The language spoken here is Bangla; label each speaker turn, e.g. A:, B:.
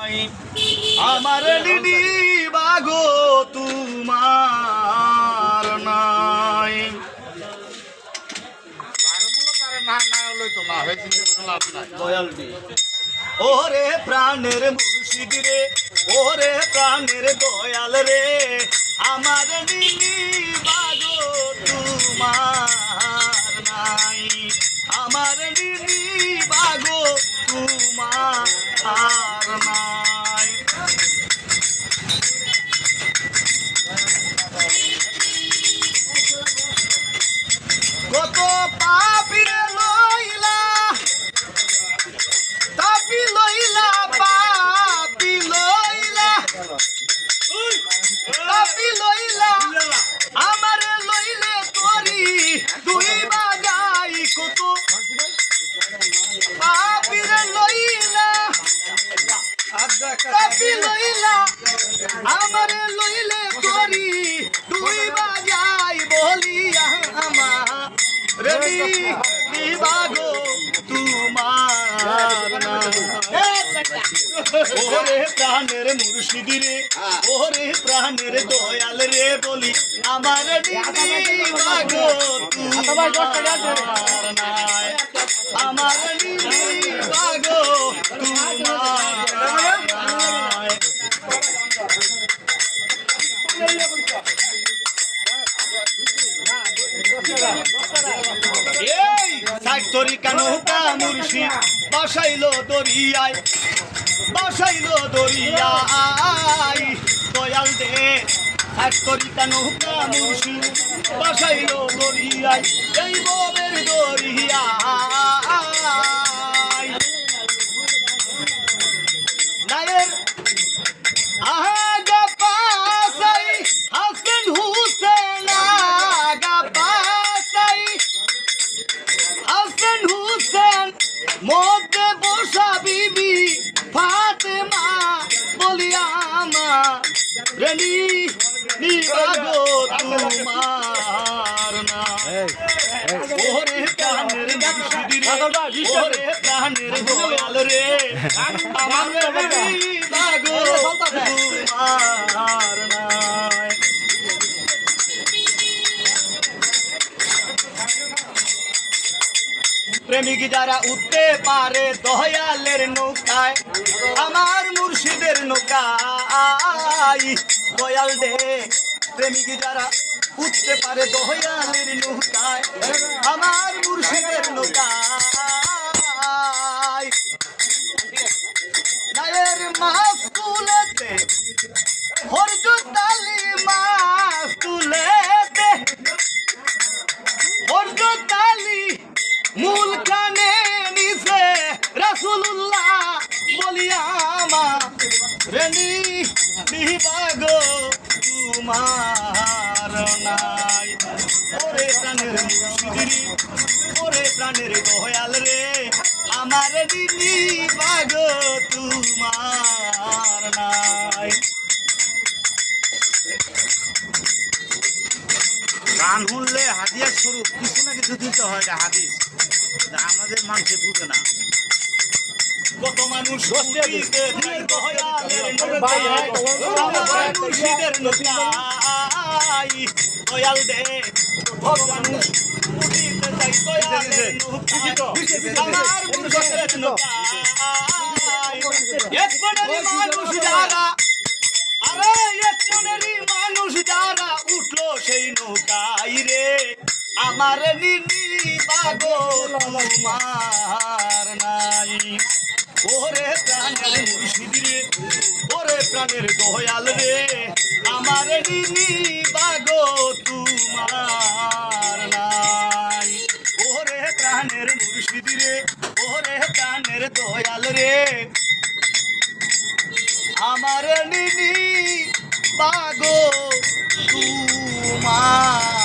A: নাই আমার দিদি বাগো তোমার নাই ওরে প্রাণের মুর্শিদ রে ওরে প্রাণের দয়াল রে আমার দিদি বাগো তোমার নাই আমার দিদি বাগো তোমার নাই কত পাপিরে লইলা তাপি লইলা পাপি লইলা তাপি লইলা আমারে লইলে তোরি তুই বাজাই কত পাপিরে লইলা তাপি লইলা আমারে লইলে তোরি তুই বাজাই বলিয়া আমা রেডি নিবাগো তোমার ওরে প্রাণের মুর্শিদ রে ওরে প্রাণের দয়াল রে বলি আমার নিবাগো তোমার নাই আমার নিবাগো তোমার নাই এই সাইড তরিকা নৌকা মুর্শিদ বসাইলো দরিয়ায় দয়াল দে সাইড তরিকা নৌকা মুর্শিদ বসাইলো দরিয়ায় এই ববের দরিয়ায় নায়ের আগা পাসাই হাসান হুসেন আগা পাসাই হাসান হুসেন মধ্যে বসা বিবি ফাতেমা বলিয়া মা রেনি নিবাগো তোমার না ওরে প্রাণের মুর্শিদ রে ওরে প্রাণের দয়াল রে আমার নিবাগো তোমার নাই প্রেমিক যারা উঠতে পারে দয়ালের নৌকায় আমার মুর্শিদের নৌকায় দয়াল দে প্রেমিক যারা উঠতে পারে দয়ালের নৌকায় আমার মুর্শিদের নৌকায় নায়ের মাছ তুলেতে হরজতালি মাছ তুলেতে হরজতালি মূল কানে নিছে রাসূলুল্লাহ বলিয়া মা রেনি নিবাগো তোমার নাই ওরে প্রাণের মুর্শিদ রে ওরে প্রাণের দয়াল রে আমার নিবাগো তোমার নাই
B: গান শুনলে হাদিয়া স্বরূপ কিছু না কিছু দিতে হয় এটা হাদিস আমাদের মানুষে বুঝে না
A: কত মানুষ উঠিতে চাই দয়ালের নৌকায় আমার মুর্শিদের নৌকায় দয়াল দে কত মানুষ উঠিতে চাই দয়ালের নৌকায় আমার মুর্শিদের নৌকায় এক মনেরই মানুষ যারা আরে এক মনেরই মানুষ যারা উঠলো সেই নৌকায় রে আমার নিবাগো তোমার নাই ওরে প্রাণের মুর্শিদ রে ওরে প্রাণের দয়াল রে আমার নিবাগো তোমার নাই ওরে প্রাণের মুর্শিদ রে ওরে প্রাণের দয়াল রে আমার নিবাগো তোমার